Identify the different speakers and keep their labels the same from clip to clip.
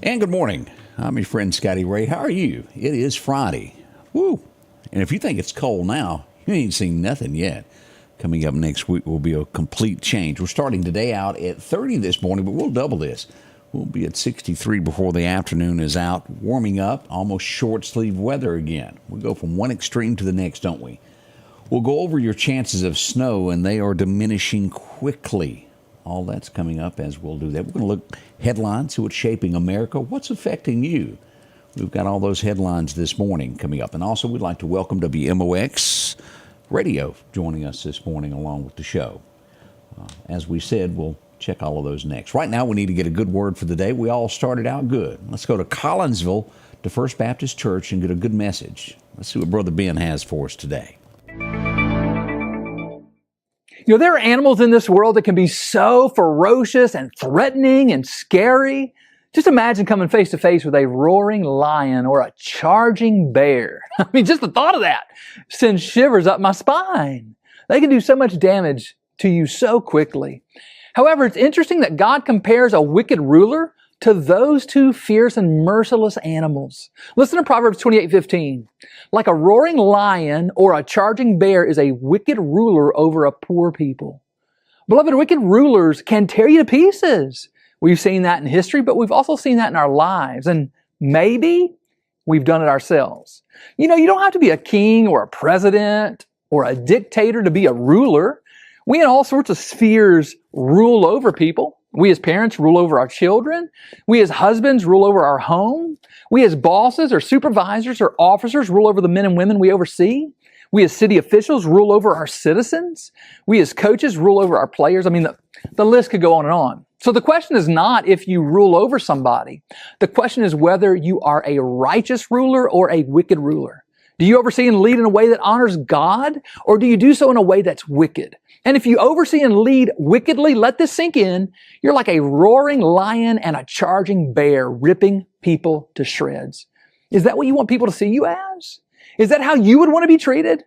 Speaker 1: And good morning. I'm your friend Scotty Ray. How are you? It is Friday. Woo! And if you think it's cold now, you ain't seen nothing yet. Coming up next week will be a complete change. We're starting today out at 30 this morning, but we'll double this. We'll be at 63 before the afternoon is out, warming up, almost short-sleeve weather again. We go from one extreme to the next, don't we? We'll go over your chances of snow, and they are diminishing quickly. All that's coming up as we'll do that. We're going to look headlines, see what's shaping America, what's affecting you. We've got all those headlines this morning coming up. And also, we'd like to welcome WMOX Radio joining us this morning along with the show. As we said, we'll check all of those next. Right now, we need to get a good word for the day. We all started out good. Let's go to Collinsville, to First Baptist Church, and get a good message. Let's see what Brother Ben has for us today.
Speaker 2: You know, there are animals in this world that can be so ferocious and threatening and scary. Just imagine coming face to face with a roaring lion or a charging bear. I mean, just the thought of that sends shivers up my spine. They can do so much damage to you so quickly. However, it's interesting that God compares a wicked ruler to those two fierce and merciless animals. Listen to Proverbs 28:15. Like a roaring lion or a charging bear is a wicked ruler over a poor people. Beloved, wicked rulers can tear you to pieces. We've seen that in history, but we've also seen that in our lives. And maybe we've done it ourselves. You know, you don't have to be a king or a president or a dictator to be a ruler. We in all sorts of spheres rule over people. We as parents rule over our children. We as husbands rule over our home. We as bosses or supervisors or officers rule over the men and women we oversee. We as city officials rule over our citizens. We as coaches rule over our players. I mean, the list could go on and on. So the question is not if you rule over somebody. The question is whether you are a righteous ruler or a wicked ruler. Do you oversee and lead in a way that honors God, or do you do so in a way that's wicked? And if you oversee and lead wickedly, let this sink in, you're like a roaring lion and a charging bear ripping people to shreds. Is that what you want people to see you as? Is that how you would want to be treated?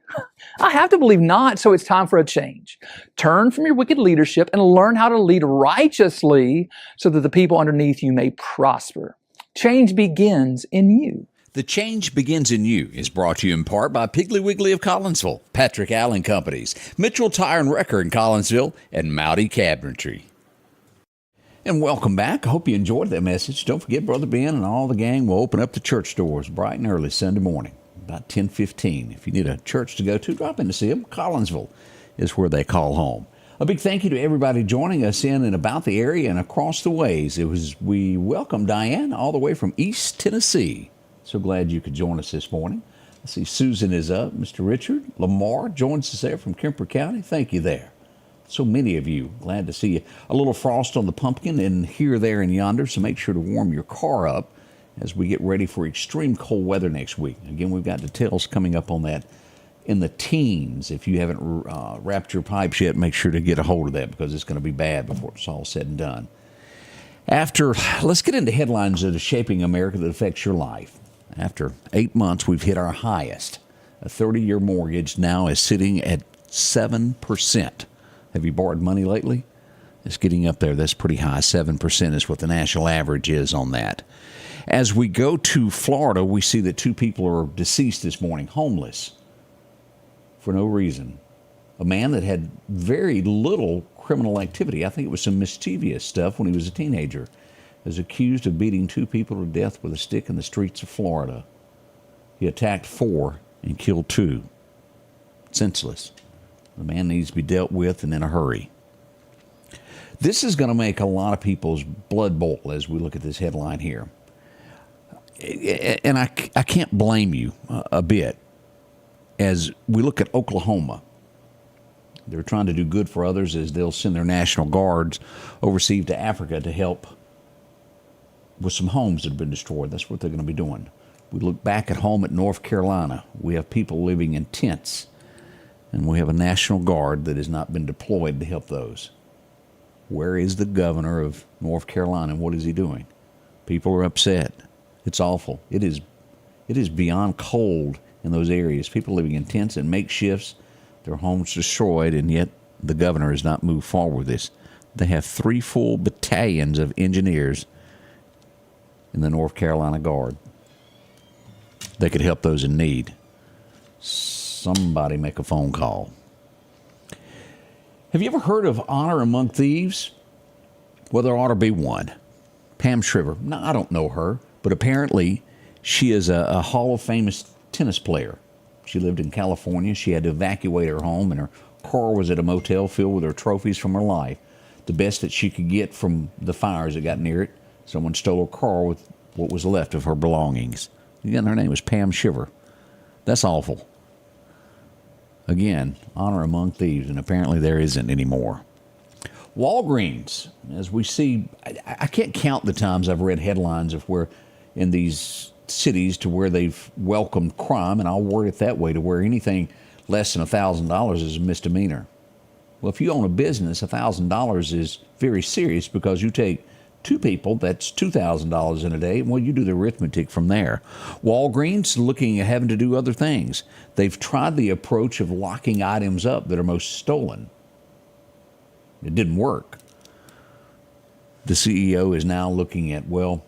Speaker 2: I have to believe not, so it's time for a change. Turn from your wicked leadership and learn how to lead righteously so that the people underneath you may prosper. Change begins in you.
Speaker 1: The Change Begins in You is brought to you in part by Piggly Wiggly of Collinsville, Patrick Allen Companies, Mitchell Tire and Wrecker in Collinsville, and Mowdy Cabinetry. And welcome back. I hope you enjoyed that message. Don't forget, Brother Ben and all the gang will open up the church doors bright and early Sunday morning, about 10:15. If you need a church to go to, drop in to see them. Collinsville is where they call home. A big thank you to everybody joining us in and about the area and across the ways. We welcome Diane all the way from East Tennessee. So glad you could join us this morning. I see Susan is up. Mr. Richard Lamar joins us there from Kemper County. Thank you there. So many of you. Glad to see you. A little frost on the pumpkin and here, there, and yonder, so make sure to warm your car up as we get ready for extreme cold weather next week. Again, we've got details coming up on that in the teens. If you haven't wrapped your pipes yet, make sure to get a hold of that because it's going to be bad before it's all said and done. Let's get into headlines that are shaping America that affects your life. After 8 months, we've hit our highest. A 30-year mortgage now is sitting at 7%. Have you borrowed money lately? It's getting up there. That's pretty high. 7% is what the national average is on that. As we go to Florida, we see that 2 people are deceased this morning, homeless, for no reason. A man that had very little criminal activity. I think it was some mischievous stuff when he was a teenager. Is accused of beating 2 people to death with a stick in the streets of Florida. He attacked 4 and killed 2. Senseless. The man needs to be dealt with and in a hurry. This is going to make a lot of people's blood boil as we look at this headline here. And I can't blame you a bit. As we look at Oklahoma, they're trying to do good for others as they'll send their National Guards overseas to Africa to help with some homes that have been destroyed. That's what they're going to be doing. We look back at home at North Carolina. We have people living in tents, and we have a National Guard that has not been deployed to help those. Where is the governor of North Carolina, and what is he doing? People are upset. It's awful. It is beyond cold in those areas. People living in tents and makeshifts, their homes destroyed, and yet the governor has not moved forward with this. They have 3 full battalions of engineers in the North Carolina Guard. They could help those in need. Somebody make a phone call. Have you ever heard of Honor Among Thieves? Well, there ought to be one. Pam Shriver. No, I don't know her, but apparently she is a Hall of Fame tennis player. She lived in California. She had to evacuate her home, and her car was at a motel filled with her trophies from her life. The best that she could get from the fires that got near it. Someone stole her car with what was left of her belongings. Again, her name was Pam Shriver. That's awful. Again, Honor Among Thieves, and apparently there isn't anymore. Walgreens, as we see, I can't count the times I've read headlines of where in these cities to where they've welcomed crime, and I'll word it that way, to where anything less than $1,000 is a misdemeanor. Well, if you own a business, $1,000 is very serious, because you take two people, that's $2,000 in a day. Well, you do the arithmetic from there. Walgreens looking at having to do other things. They've tried the approach of locking items up that are most stolen. It didn't work. The CEO is now looking at, well,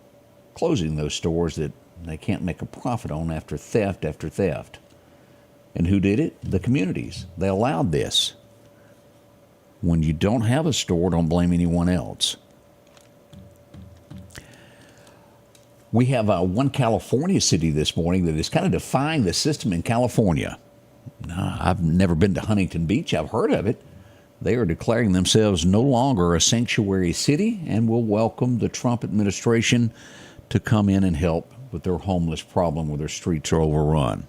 Speaker 1: closing those stores that they can't make a profit on after theft after theft. And who did it? The communities. They allowed this. When you don't have a store, don't blame anyone else. We have one California city this morning that is kind of defying the system in California. I've never been to Huntington Beach. I've heard of it. They are declaring themselves no longer a sanctuary city and will welcome the Trump administration to come in and help with their homeless problem where their streets are overrun.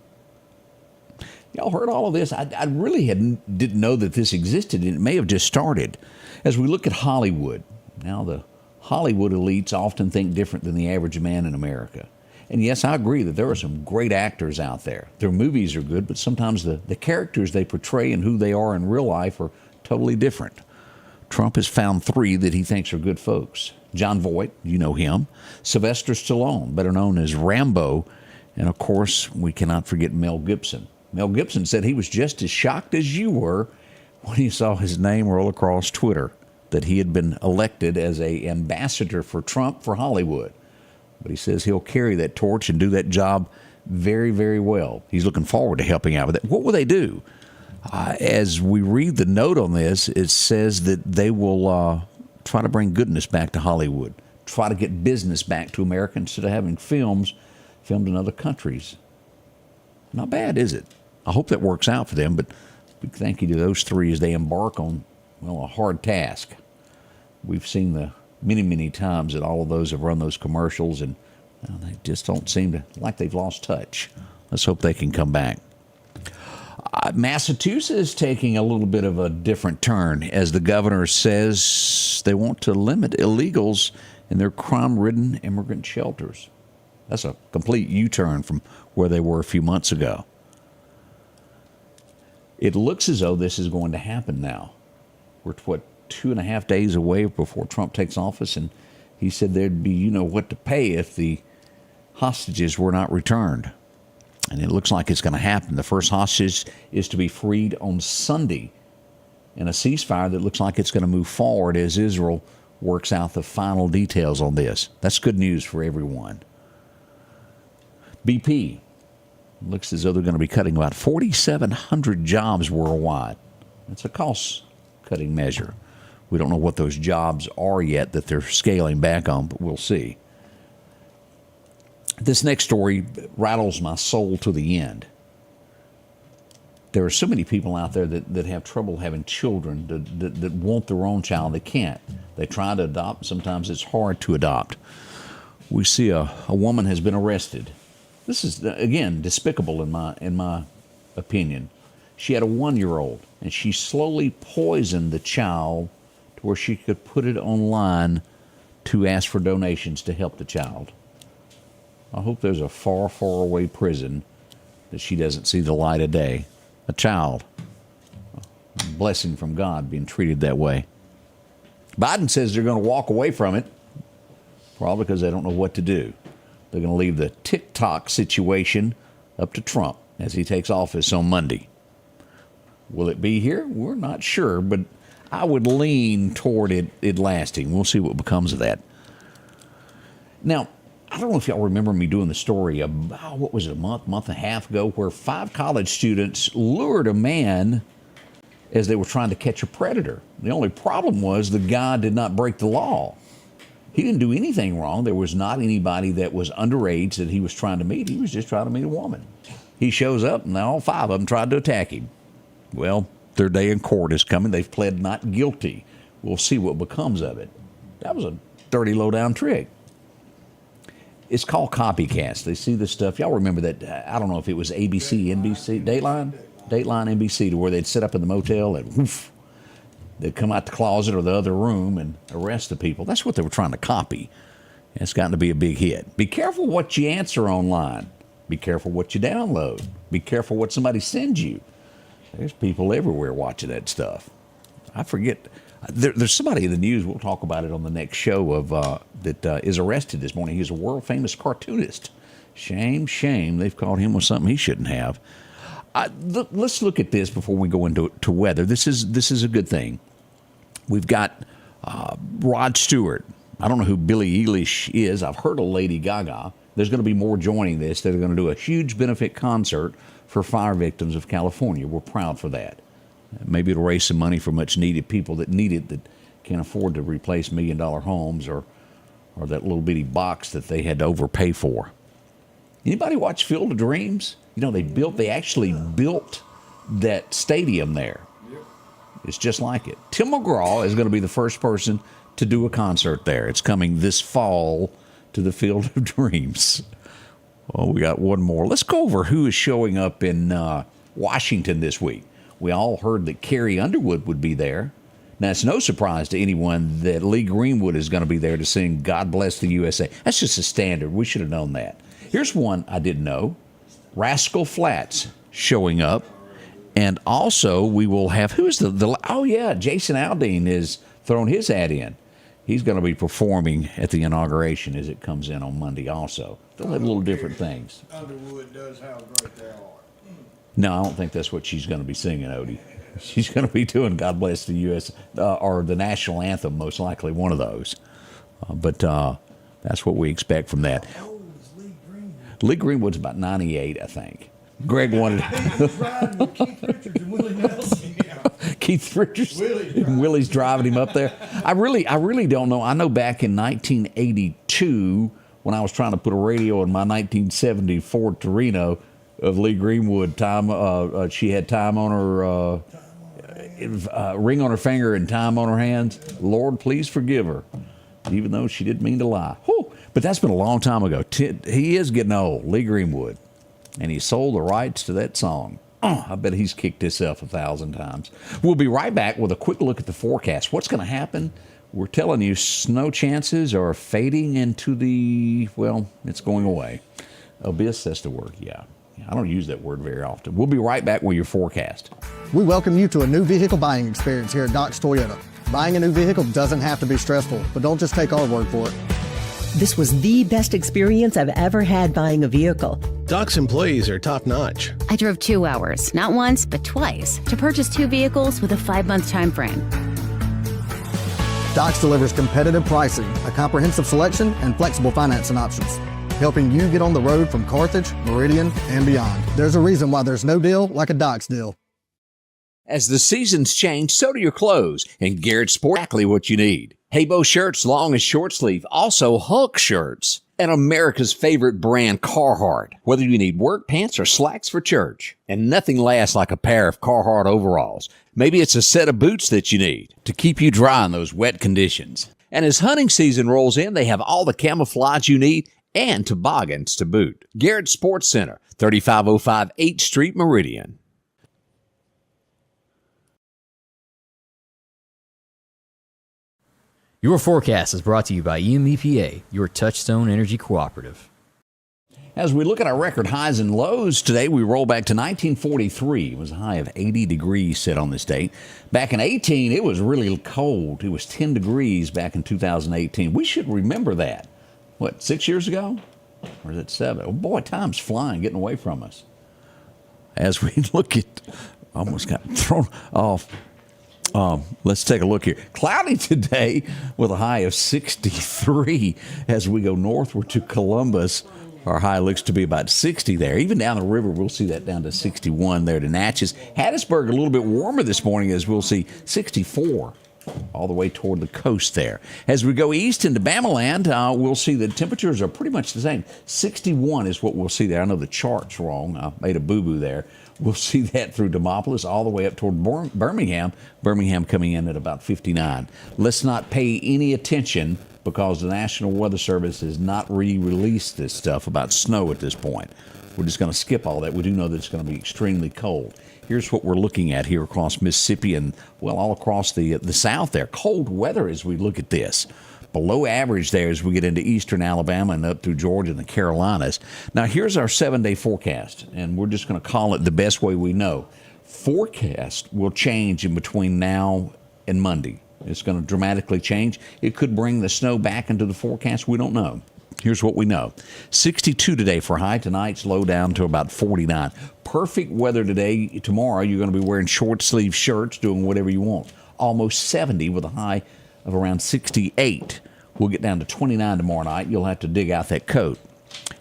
Speaker 1: Y'all heard all of this? I really didn't know that this existed, and it may have just started. As we look at Hollywood, now the Hollywood elites often think different than the average man in America. And yes, I agree that there are some great actors out there. Their movies are good, but sometimes the characters they portray and who they are in real life are totally different. Trump has found three that he thinks are good folks. Jon Voight, you know him. Sylvester Stallone, better known as Rambo. And of course, we cannot forget Mel Gibson. Mel Gibson said he was just as shocked as you were when he saw his name roll across Twitter, that he had been elected as an ambassador for Trump for Hollywood. But he says he'll carry that torch and do that job very, very well. He's looking forward to helping out with it. What will they do? As we read the note on this, it says that they will try to bring goodness back to Hollywood, try to get business back to America instead of having films filmed in other countries. Not bad, is it? I hope that works out for them, but big thank you to those three as they embark on, well, a hard task. We've seen the many, many times that all of those have run those commercials, and they just don't seem to, like they've lost touch. Let's hope they can come back. Massachusetts is taking a little bit of a different turn, as the governor says they want to limit illegals in their crime-ridden immigrant shelters. That's a complete U-turn from where they were a few months ago. It looks as though this is going to happen now. We're, 2.5 days away before Trump takes office, and he said there'd be you-know-what to pay if the hostages were not returned. And it looks like it's going to happen. The first hostage is to be freed on Sunday in a ceasefire that looks like it's going to move forward as Israel works out the final details on this. That's good news for everyone. BP looks as though they're going to be cutting about 4,700 jobs worldwide. It's a cost-cutting measure. We don't know what those jobs are yet that they're scaling back on, but we'll see. This next story rattles my soul to the end. There are so many people out there that have trouble having children, that want their own child. They can't. They try to adopt. Sometimes it's hard to adopt. We see a woman has been arrested. This is, again, despicable in my opinion. She had a 1-year-old, and she slowly poisoned the child to where she could put it online to ask for donations to help the child. I hope there's a far, far away prison that she doesn't see the light of day. A child, a blessing from God, being treated that way. Biden says they're going to walk away from it, probably because they don't know what to do. They're going to leave the TikTok situation up to Trump as he takes office on Monday. Will it be here? We're not sure, but I would lean toward it lasting. We'll see what becomes of that. Now, I don't know if y'all remember me doing the story about, what was it, a month and a half ago, where 5 college students lured a man as they were trying to catch a predator. The only problem was the guy did not break the law. He didn't do anything wrong. There was not anybody that was underage that he was trying to meet. He was just trying to meet a woman. He shows up, and all 5 of them tried to attack him. Well, their day in court is coming. They've pled not guilty. We'll see what becomes of it. That was a dirty, low-down trick. It's called copycats. They see this stuff. Y'all remember that, I don't know if it was ABC, NBC, Dateline, NBC, to where they'd sit up in the motel and whoof, they'd come out the closet or the other room and arrest the people. That's what they were trying to copy. And it's gotten to be a big hit. Be careful what you answer online. Be careful what you download. Be careful what somebody sends you. There's people everywhere watching that stuff. I forget. There's somebody in the news, we'll talk about it on the next show, of that is arrested this morning. He's a world-famous cartoonist. Shame. They've caught him with something he shouldn't have. Let's look at this before we go into weather. This is a good thing. We've got Rod Stewart. I don't know who Billie Eilish is. I've heard of Lady Gaga. There's going to be more joining this. They're going to do a huge benefit concert for fire victims of California. We're proud for that. Maybe it'll raise some money for much needed people that need it, that can't afford to replace $1 million homes or that little bitty box that they had to overpay for. Anybody watch Field of Dreams? You know, they actually built that stadium there. It's just like it. Tim McGraw is going to be the first person to do a concert there. It's coming this fall to the Field of Dreams. Well, we got one more. Let's go over who is showing up in Washington this week. We all heard that Carrie Underwood would be there. Now, it's no surprise to anyone that Lee Greenwood is going to be there to sing God Bless the USA. That's just a standard. We should have known that. Here's one I didn't know. Rascal Flatts showing up. And also, we will have, who's Jason Aldean is throwing his hat in. He's going to be performing at the inauguration as it comes in on Monday also. They'll have little different things.
Speaker 3: Underwood does how great they are.
Speaker 1: No, I don't think that's what she's going to be singing, Odie. She's going to be doing God Bless the U.S. Or the national anthem, most likely one of those. But that's what we expect from that.
Speaker 3: How old is Lee Greenwood?
Speaker 1: Lee Greenwood's about 98, I think. Greg wanted
Speaker 3: He's riding with Keith Richards and Willie Nelson.
Speaker 1: Keith Richards and Willie's driving him up there. I really don't know. I know back in 1982 when I was trying to put a radio in my 1970 Ford Torino of Lee Greenwood, she had time on her ring on her finger and time on her hands. Lord, please forgive her, even though she didn't mean to lie. Whew. But that's been a long time ago. He is getting old, Lee Greenwood, and he sold the rights to that song. I bet he's kicked himself 1,000 times. We'll be right back with a quick look at the forecast. What's going to happen? We're telling you snow chances are fading into it's going away. Abyss, that's the word, yeah. I don't use that word very often. We'll be right back with your forecast.
Speaker 4: We welcome you to a new vehicle buying experience here at Doc's Toyota. Buying a new vehicle doesn't have to be stressful, but don't just take our word for it.
Speaker 5: This was the best experience I've ever had buying a vehicle.
Speaker 6: Doc's employees are top-notch.
Speaker 7: I drove 2 hours, not once, but twice, to purchase 2 vehicles with a 5-month time frame.
Speaker 4: Doc's delivers competitive pricing, a comprehensive selection, and flexible financing options, helping you get on the road from Carthage, Meridian, and beyond. There's a reason why there's no deal like a Doc's deal.
Speaker 1: As the seasons change, so do your clothes, and Garrett Sport exactly what you need. Habo shirts, long and short sleeve, also Hulk shirts, and America's favorite brand, Carhartt. Whether you need work pants or slacks for church, and nothing lasts like a pair of Carhartt overalls. Maybe it's a set of boots that you need to keep you dry in those wet conditions. And as hunting season rolls in, they have all the camouflage you need and toboggans to boot. Garrett Sports Center, 3505 8th Street, Meridian.
Speaker 8: Your forecast is brought to you by EMEPA, your Touchstone Energy Cooperative.
Speaker 1: As we look at our record highs and lows today, we roll back to 1943. It was a high of 80 degrees set on this date. Back in 18, it was really cold. It was 10 degrees back in 2018. We should remember that. 6 years ago? Or is it 7? Oh boy, time's flying, getting away from us. As we look at, almost got thrown off. Let's take a look here. Cloudy today with a high of 63 as we go northward to Columbus. Our high looks to be about 60 there. Even down the river, we'll see that down to 61 there to Natchez. Hattiesburg, a little bit warmer this morning as we'll see 64 all the way toward the coast there. As we go east into Bamaland, we'll see the temperatures are pretty much the same. 61 is what we'll see there. I know the chart's wrong. I made a boo-boo there. We'll see that through Demopolis all the way up toward Birmingham. Birmingham coming in at about 59. Let's not pay any attention because the National Weather Service has not re-released this stuff about snow at this point. We're just going to skip all that. We do know that it's going to be extremely cold. Here's what we're looking at here across Mississippi and, well, all across the south there. Cold weather as we look at this. Below average there as we get into eastern Alabama and up through Georgia and the Carolinas. Now, here's our 7-day forecast, and we're just going to call it the best way we know. Forecast will change in between now and Monday. It's going to dramatically change. It could bring the snow back into the forecast. We don't know. Here's what we know. 62 today for high. Tonight's low down to about 49. Perfect weather today. Tomorrow, you're going to be wearing short-sleeve shirts, doing whatever you want. Almost 70 with a high of around 68. We'll get down to 29 tomorrow night. You'll have to dig out that coat.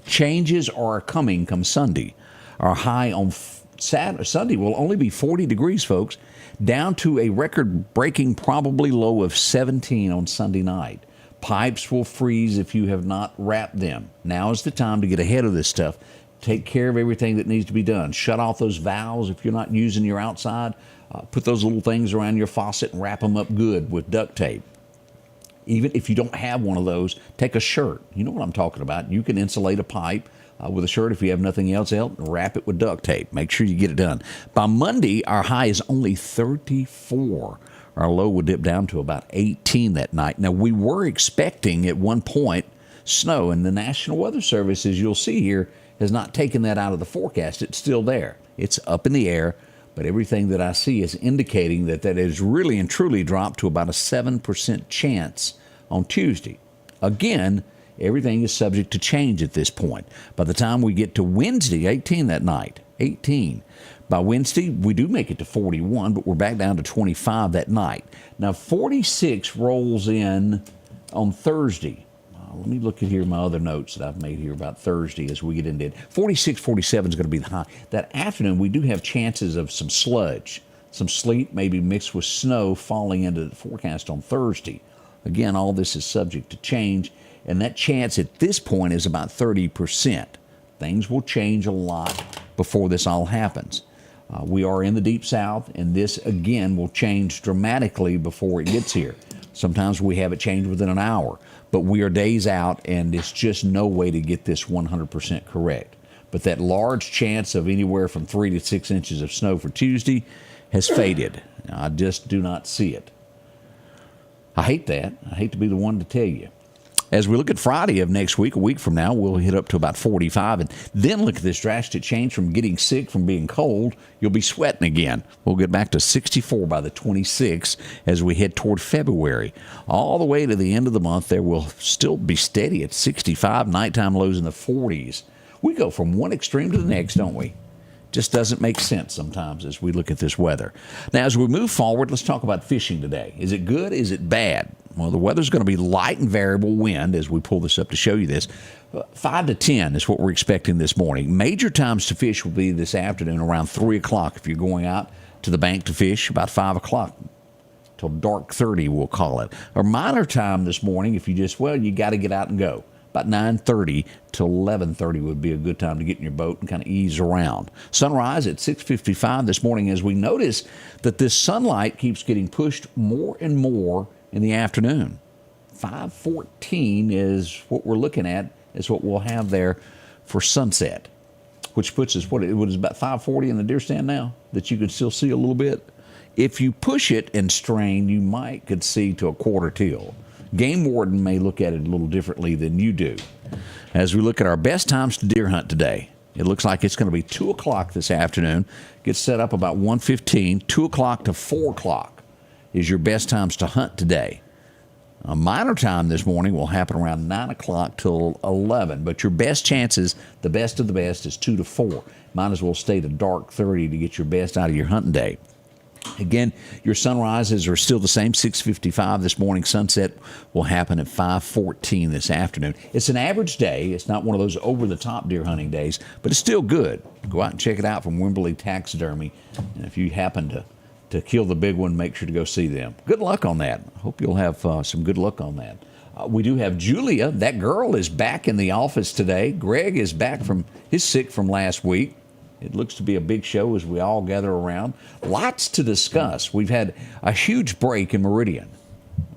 Speaker 1: Changes are coming come Sunday. Our high on Sunday will only be 40 degrees, folks, down to a record-breaking probably low of 17 on Sunday night. Pipes will freeze if you have not wrapped them. Now is the time to get ahead of this stuff. Take care of everything that needs to be done. Shut off those valves if you're not using your outside. Put those little things around your faucet and wrap them up good with duct tape. Even if you don't have one of those, take a shirt. You know what I'm talking about. You can insulate a pipe with a shirt if you have nothing else, wrap it with duct tape. Make sure you get it done. By Monday, our high is only 34. Our low will dip down to about 18 that night. Now, we were expecting at one point snow, and the National Weather Service, as you'll see here, has not taken that out of the forecast. It's still there. It's up in the air, but everything that I see is indicating that has really and truly dropped to about a 7% chance on Tuesday. Again, everything is subject to change at this point. By the time we get to Wednesday, 18 that night, 18. By Wednesday, we do make it to 41, but we're back down to 25 that night. Now, 46 rolls in on Thursday. Let me look at here my other notes that I've made here about Thursday as we get into it. 46, 47 is going to be the high. That afternoon, we do have chances of some sludge, some sleet, maybe mixed with snow falling into the forecast on Thursday. Again, all this is subject to change, and that chance at this point is about 30%. Things will change a lot before this all happens. We are in the Deep South, and this, again, will change dramatically before it gets here. Sometimes we have it change within an hour, but we are days out, and it's just no way to get this 100% correct. But that large chance of anywhere from 3 to 6 inches of snow for Tuesday has faded. I just do not see it. I hate that. I hate to be the one to tell you. As we look at Friday of next week, a week from now, we'll hit up to about 45, and then look at this drastic change from getting sick, from being cold. You'll be sweating again. We'll get back to 64 by the 26th as we head toward February. All the way to the end of the month, there will still be steady at 65, nighttime lows in the 40s. We go from one extreme to the next, don't we? Just doesn't make sense sometimes as we look at this weather. Now, as we move forward, let's talk about fishing today. Is it good? Is it bad? Well, the weather's going to be light and variable wind as we pull this up to show you this. 5 to 10 is what we're expecting this morning. Major times to fish will be this afternoon around 3 o'clock if you're going out to the bank to fish, about 5 o'clock till dark 30, we'll call it. Or minor time this morning if you you got to get out and go. About 9:30 to 11:30 would be a good time to get in your boat and kind of ease around. Sunrise at 6:55 this morning as we notice that this sunlight keeps getting pushed more and more in the afternoon. 5:14 is what we're looking at, is what we'll have there for sunset, which puts us, it was about 5:40 in the deer stand now, that you could still see a little bit. If you push it and strain, you could see to a quarter till. Game warden may look at it a little differently than you do. As we look at our best times to deer hunt today, it looks like it's going to be 2 o'clock this afternoon. Get set up about 1:15. 2 o'clock to 4 o'clock is your best times to hunt today. A minor time this morning will happen around 9 o'clock till 11, but your best chances, the best of the best, is 2 to 4. Might as well stay to dark 30 to get your best out of your hunting day. Again, your sunrises are still the same, 6:55 this morning. Sunset will happen at 5:14 this afternoon. It's an average day. It's not one of those over-the-top deer hunting days, but it's still good. Go out and check it out from Wimberley Taxidermy. And if you happen to kill the big one, make sure to go see them. Good luck on that. I hope you'll have some good luck on that. We do have Julia. That girl is back in the office today. Greg is back from his sick from last week. It looks to be a big show as we all gather around. Lots to discuss. We've had a huge break in Meridian.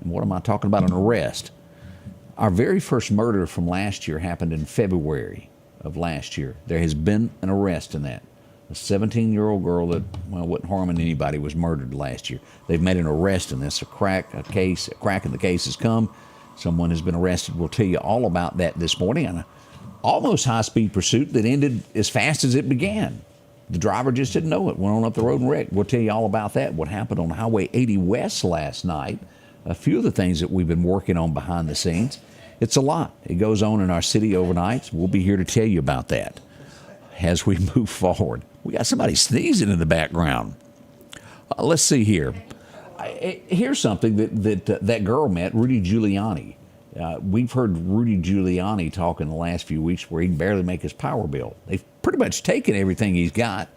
Speaker 1: And what am I talking about? An arrest. Our very first murder from last year happened in February of last year. There has been an arrest in that. A 17-year-old girl that, well, wasn't harming anybody was murdered last year. They've made an arrest in this. A crack in the case has come. Someone has been arrested. We'll tell you all about that this morning on an almost high-speed pursuit that ended as fast as it began. The driver just didn't know it, went on up the road and wrecked. We'll tell you all about that, what happened on Highway 80 West last night, a few of the things that we've been working on behind the scenes. It's a lot. It goes on in our city overnight. We'll be here to tell you about that as we move forward. We got somebody sneezing in the background. Let's see here. Here's something that girl met, Rudy Giuliani. We've heard Rudy Giuliani talk in the last few weeks where he can barely make his power bill. They've pretty much taken everything he's got.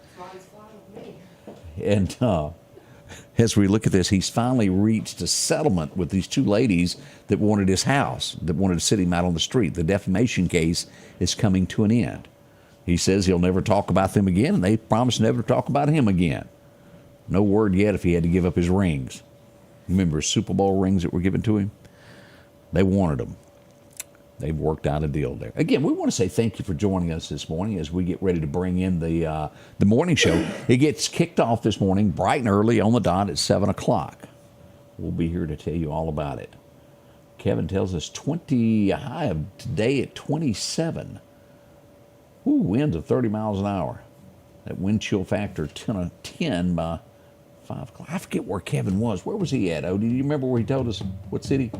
Speaker 1: And as we look at this, he's finally reached a settlement with these two ladies that wanted his house, that wanted to sit him out on the street. The defamation case is coming to an end. He says he'll never talk about them again, and they promise never to talk about him again. No word yet if he had to give up his rings. Remember his Super Bowl rings that were given to him? They wanted them. They've worked out a deal there. Again, we want to say thank you for joining us this morning as we get ready to bring in the morning show. It gets kicked off this morning bright and early on the dot at 7 o'clock. We'll be here to tell you all about it. Kevin tells us a high of today at 27. Ooh, winds of 30 miles an hour. That wind chill factor 10 by 5 o'clock. I forget where Kevin was. Where was he at, Odie? Do you remember where he told us? What city?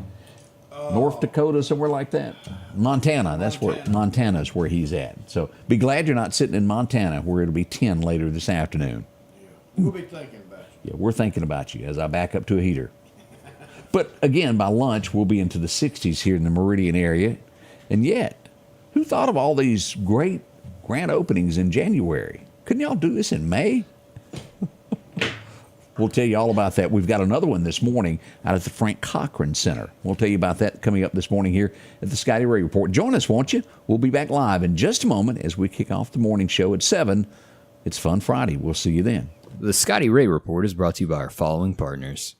Speaker 1: North Dakota, somewhere like that? Montana. That's where Montana's where he's at. So be glad you're not sitting in Montana where it'll be 10 later this afternoon.
Speaker 3: Yeah. We'll be thinking about you.
Speaker 1: Yeah, we're thinking about you as I back up to a heater. But again, by lunch, we'll be into the 60s here in the Meridian area. And yet, who thought of all these great grand openings in January? Couldn't y'all do this in May? We'll tell you all about that. We've got another one this morning out at the Frank Cochran Center. We'll tell you about that coming up this morning here at the Scotty Ray Report. Join us, won't you? We'll be back live in just a moment as we kick off the morning show at 7. It's Fun Friday. We'll see you then.
Speaker 8: The Scotty Ray Report is brought to you by our following partners.